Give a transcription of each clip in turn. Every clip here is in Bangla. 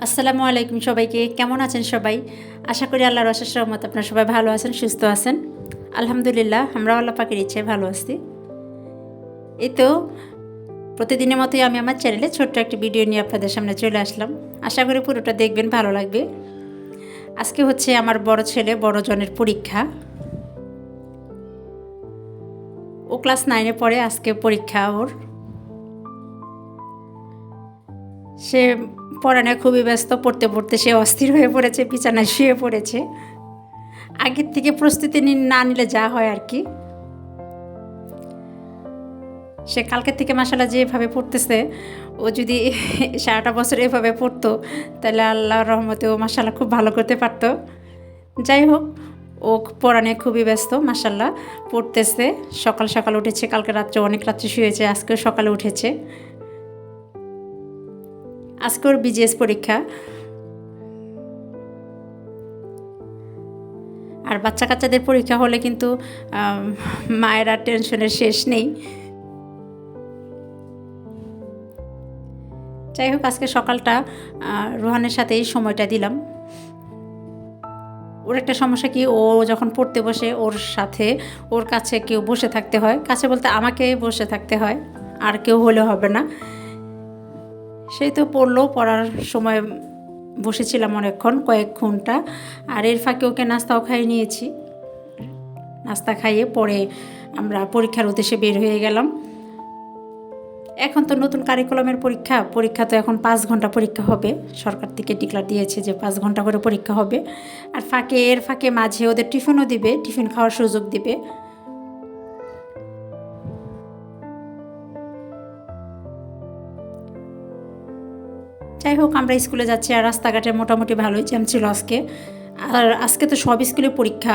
আসসালামু আলাইকুম সবাইকে। কেমন আছেন সবাই? আশা করি আল্লাহর অশেষ রহমতে আপনারা সবাই ভালো আছেন, সুস্থ আছেন। আলহামদুলিল্লাহ, আমরাও আল্লাহ পাকের ইচ্ছায় ভালো আছি। এই তো প্রতিদিনের মতোই আমি আমার চ্যানেলে ছোট্ট একটি ভিডিও নিয়ে আপনাদের সামনে চলে আসলাম। আশা করি পুরোটা দেখবেন, ভালো লাগবে। আজকে হচ্ছে আমার বড় ছেলে বড় জনের পরীক্ষা। ও ক্লাস 9-এ পড়ে, আজকে পরীক্ষা ওর। সে পড়ানোয় খুবই ব্যস্ত, পড়তে পড়তে সে অস্থির হয়ে পড়েছে, বিছানায় শুয়ে পড়েছে। আগের থেকে প্রস্তুতি না নিলে যা হয় আর কি। সে কালকের থেকে মাশাআল্লাহ যেভাবে পড়তেছে, ও যদি সারাটা বছর এভাবে পড়তো তাহলে আল্লাহর রহমতে ও মাশাআল্লাহ খুব ভালো করতে পারতো। যাই হোক, ও পড়ানোয় খুবই ব্যস্ত, মাশাআল্লাহ পড়তেছে। সকাল সকাল উঠেছে, কালকে রাত্রে অনেক রাত্রে শুয়েছে, আজকেও সকালে উঠেছে। আজকে ওর বিজিএস পরীক্ষা। আর বাচ্চা কাচ্চাদের পরীক্ষা হলে কিন্তু মায়ের আর টেনশনের শেষ নেই। যাই হোক, আজকে সকালটা রোহানের সাথেই সময়টা দিলাম। ওর একটা সমস্যা কি, ও যখন পড়তে বসে ওর কাছে কেউ বসে থাকতে হয়। কাছে বলতে আমাকে বসে থাকতে হয়, আর কেউ হলে হবে না। সেই তো পড়ার সময় বসেছিলাম অনেকক্ষণ, কয়েক ঘন্টা। আর এর ফাঁকে ওকে নাস্তাও খাইয়ে নিয়েছি। নাস্তা খাইয়ে পরে আমরা পরীক্ষার উদ্দেশ্যে বের হয়ে গেলাম। এখন তো নতুন কারিকুলামের পরীক্ষা তো এখন 5 ঘন্টা পরীক্ষা হবে। সরকার থেকে ডিক্লার দিয়েছে যে 5 ঘন্টা করে পরীক্ষা হবে। আর এর ফাঁকে মাঝে ওদের টিফিনও দিবে, টিফিন খাওয়ার সুযোগ দিবে। যাই হোক, আমরা স্কুলে যাচ্ছি। আর রাস্তাঘাটে মোটামুটি ভালোই জ্যাম ছিল আজকে। আর আজকে তো সব স্কুলে পরীক্ষা,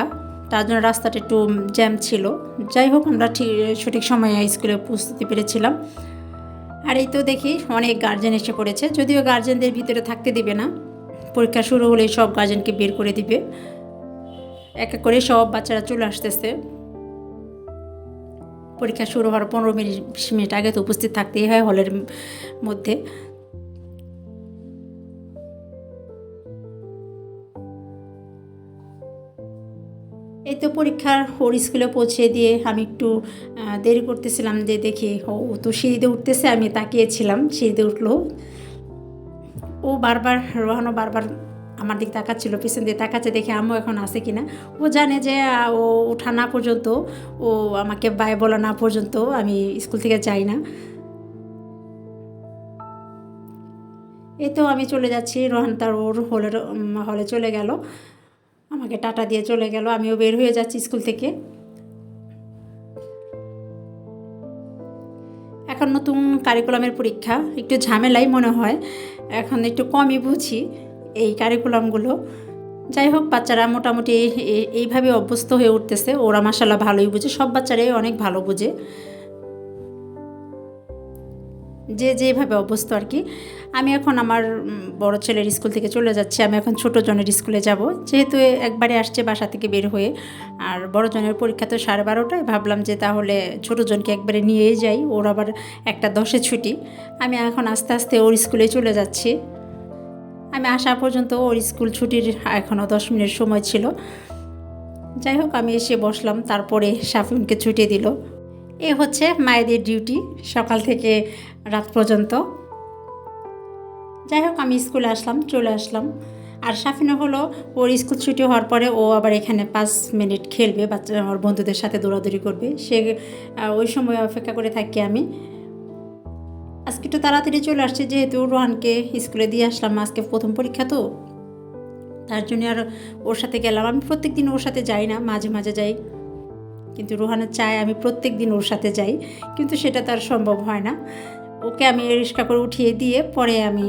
তার জন্য রাস্তাটা একটু জ্যাম ছিল। যাই হোক, আমরা সঠিক সময়ে স্কুলে পৌঁছতে পেরেছিলাম। আর এই তো দেখি অনেক গার্জেন এসে পড়েছে, যদিও গার্জেনদের ভিতরে থাকতে দিবে না। পরীক্ষা শুরু হলেই সব গার্জেনকে বের করে দিবে। এক এক করে সব বাচ্চারা চলে আসতেছে। পরীক্ষা শুরু হওয়ার 15-20 মিনিট আগে তো উপস্থিত থাকতেই হয় হলের মধ্যে। এই তো পরীক্ষার ওর স্কুলে পৌঁছে দিয়ে আমি একটু দেরি করতেছিলাম, যে দেখি ও তো সিঁড়িতে উঠতেছে, আমি তাকিয়েছিলাম। সিঁড়িতে উঠলো ও বারবার, রোহানও বারবার আমার দিক তাকাচ্ছিল, পিছন দিয়ে তাকাচ্ছে দেখে আম্মু এখন আসে কিনা। ও জানে যে ও ওঠা না পর্যন্ত, ও আমাকে বাই বলা না পর্যন্ত আমি স্কুল থেকে যাই না। এই তো আমি চলে যাচ্ছি, রোহান তার ওর হলে চলে গেল, আমাকে টাটা দিয়ে চলে গেল। আমিও বের হয়ে যাচ্ছি স্কুল থেকে। এখন নতুন কারিকুলামের পরীক্ষা, একটু ঝামেলাই মনে হয়, এখন একটু কমই বুঝি এই কারিকুলামগুলো। যাই হোক, বাচ্চারা মোটামুটি এইভাবে অভ্যস্ত হয়ে উঠতেছে। ওরা মাশাআল্লাহ ভালোই বুঝে, সব বাচ্চারাই অনেক ভালো বুঝে, যে যেভাবে অভ্যস্ত আর কি। আমি এখন আমার বড় ছেলের স্কুল থেকে চলে যাচ্ছি। আমি এখন ছোটো জনের স্কুলে যাব, যেহেতু একবারে আসছে বাসা থেকে বের হয়ে। আর বড় জনের পরীক্ষা তো 12:30টায়, ভাবলাম যে তাহলে ছোটো জনকে একবারে নিয়েই যাই, ওর আবার 1:10-এ ছুটি। আমি এখন আস্তে আস্তে ওর স্কুলে চলে যাচ্ছি। আমি আসা পর্যন্ত ওর স্কুল ছুটির এখনও 10 মিনিট সময় ছিল। যাই হোক, আমি এসে বসলাম, তারপরে সাফিনকে ছুটি দিল। এ হচ্ছে মায়েদের ডিউটি, সকাল থেকে রাত পর্যন্ত। যাই হোক, আমি স্কুলে চলে আসলাম। আর সাফিনা হলো, ওর স্কুল ছুটি হওয়ার পরে ও আবার এখানে 5 মিনিট খেলবে, ওর বন্ধুদের সাথে দৌড়াদৌড়ি করবে। ওই সময় অপেক্ষা করে থাকি আমি। আজকে একটু তাড়াতাড়ি চলে আসছে, যেহেতু রোহানকে স্কুলে দিয়ে আসলাম, আজকে প্রথম পরীক্ষা তো, তার জন্য আর ওর সাথে গেলাম। আমি প্রত্যেক দিন ওর সাথে যাই না, মাঝে মাঝে যাই, কিন্তু রোহানের চায় আমি প্রত্যেক দিন ওর সাথে যাই, কিন্তু সেটা তার সম্ভব হয় না। ওকে আমি রিক্সা করে উঠিয়ে দিয়ে পরে আমি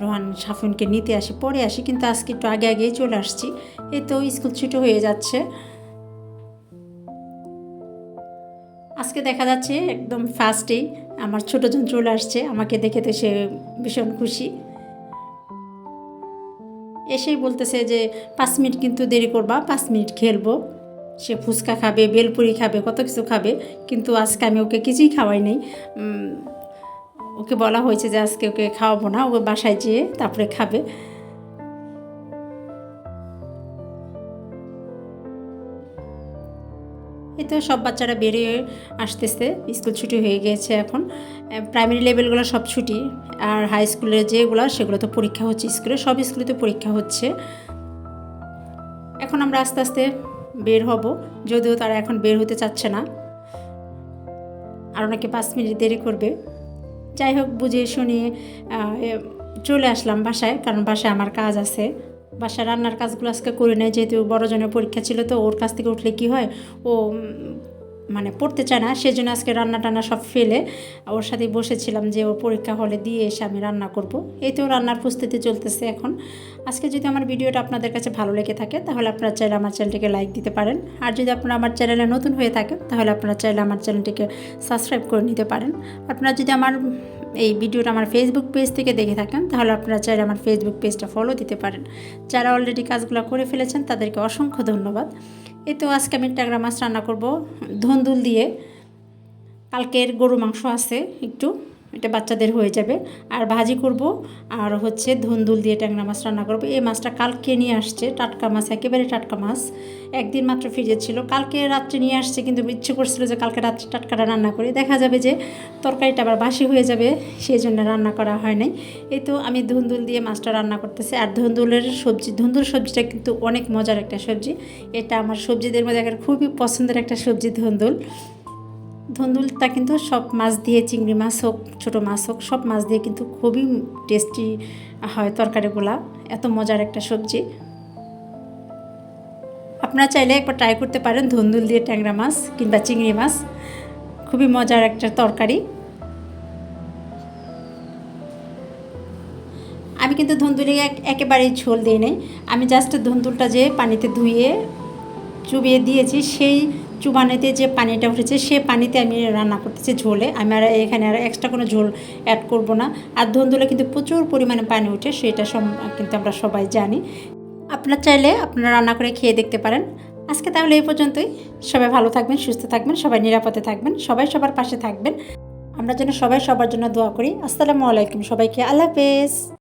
রোহান সাফিনকে নিতে আসি, পরে আসি। কিন্তু আজকে একটু আগেই চলে আসছি। এই তো স্কুল ছুটি হয়ে যাচ্ছে। আজকে দেখা যাচ্ছে একদম ফার্স্টেই আমার ছোটোজন চলে আসছে, আমাকে দেখে তো সে ভীষণ খুশি। এসেই বলতেছে যে 5 মিনিট কিন্তু দেরি করবা, 5 মিনিট খেলবো। সে ফুচকা খাবে, বেলপুরি খাবে, কত কিছু খাবে, কিন্তু আজকে আমি ওকে কিছুই খাওয়াই নাই। ওকে বলা হয়েছে যে আজকে ওকে খাওয়াবো না, ওকে বাসায় যেয়ে তারপরে খাবে। এই তো সব বাচ্চারা বেরিয়ে আসতেছে, স্কুল ছুটি হয়ে গিয়েছে এখন। প্রাইমারি লেভেলগুলো সব ছুটি, আর হাই স্কুলের যেগুলো সেগুলো তো পরীক্ষা হচ্ছে স্কুলে, সব স্কুলে তো পরীক্ষা হচ্ছে। এখন আমরা আস্তে আস্তে বের হব, যদিও তারা এখন বের হতে চাচ্ছে না, আর ওনাকে 5 মিনিট দেরি করবে। যাই হোক, বুঝিয়ে শুনিয়ে চলে আসলাম বাসায়, কারণ বাসায় আমার কাজ আছে। বাসায় রান্নার কাজগুলো আজকে করে নেয়, যেহেতু বড়জনের পরীক্ষা ছিল, তো ওর কাছ থেকে উঠলে কি হয়, ও মানে পড়তে চায় না, সেই জন্য আজকে রান্না টান্না সব ফেলে ওর সাথে বসেছিলাম যে ওর পরীক্ষা হলে দিয়ে এসে আমি রান্না করব। এই তো রান্নার প্রস্তুতি চলতেছে এখন। আজকে যদি আমার ভিডিওটা আপনাদের কাছে ভালো লেগে থাকে, তাহলে আপনারা চাইলে আমার চ্যানেলটিকে লাইক দিতে পারেন, আর যদি আপনারা আমার চ্যানেলে নতুন হয়ে থাকেন, তাহলে আপনারা চাইলে আমার চ্যানেলটিকে সাবস্ক্রাইব করে নিতে পারেন। আপনারা যদি আমার এই ভিডিওটা আমার ফেসবুক পেজ থেকে দেখে থাকেন, তাহলে আপনারা চাইলে আমার ফেসবুক পেজটা ফলো দিতে পারেন। যারা অলরেডি কাজগুলো করে ফেলেছেন তাদেরকে অসংখ্য ধন্যবাদ। এই তো আজকে আমি ট্যাংরা মাছ রান্না করব ধুন্দুল দিয়ে। কালকের গরু মাংস আছে একটু, এটা বাচ্চাদের হয়ে যাবে। আর ভাজি করব, আর হচ্ছে ধুন্দুল দিয়ে ট্যাংরা মাছ রান্না করব। এই মাছটা কালকে নিয়ে আসছে, টাটকা মাছ, একেবারে টাটকা মাছ, একদিন মাত্র ফ্রিজে ছিল। কালকে রাত্রে নিয়ে আসছে, কিন্তু ইচ্ছে করছিল যে কালকে রাত্রে টাটকাটা রান্না করি, দেখা যাবে যে তরকারিটা আবার বাসি হয়ে যাবে, সেই জন্য রান্না করা হয় নাই। এই তো আমি ধুন্দুল দিয়ে মাছটা রান্না করতেছি। আর ধুন্দুলের সবজি, ধুন্দুল সবজিটা কিন্তু অনেক মজার একটা সবজি। এটা আমার সবজিদের মধ্যে একটা খুবই পছন্দের একটা সবজি ধুন্দুল। ধুন্দুলটা কিন্তু সব মাছ দিয়ে, চিংড়ি মাছ হোক, ছোটো মাছ হোক, সব মাছ দিয়ে কিন্তু খুবই টেস্টি হয় তরকারিগুলা। এত মজার একটা সবজি, আপনারা চাইলে একবার ট্রাই করতে পারেন ধুন্দুল দিয়ে ট্যাংরা মাছ কিংবা চিংড়ি মাছ, খুবই মজার একটা তরকারি। আমি কিন্তু ধুন্দুলে একেবারেই ঝোল দিই নাই, আমি জাস্ট ধুন্দুলটা যে পানিতে ধুয়ে চুবিয়ে দিয়েছি, সেই চুবানিতে যে পানিটা উঠেছে সেই পানিতে আমি রান্না করতেছি ঝোলে। আমি আর এখানে আর এক্সট্রা কোনো ঝোল অ্যাড করব না। আর ধুন্দুলে কিন্তু প্রচুর পরিমাণে পানি ওঠে, সেটা কিন্তু আমরা সবাই জানি। আপনারা চাইলে আপনারা রান্না করে খেয়ে দেখতে পারেন। আজকে তাহলে এই পর্যন্তই। সবাই ভালো থাকবেন, সুস্থ থাকবেন, সবাই নিরাপদে থাকবেন, সবাই সবার পাশে থাকবেন। আমরা যেন সবাই সবার জন্য দোয়া করি। আসসালামু আলাইকুম সবাইকে, আল্লাহ হাফেজ।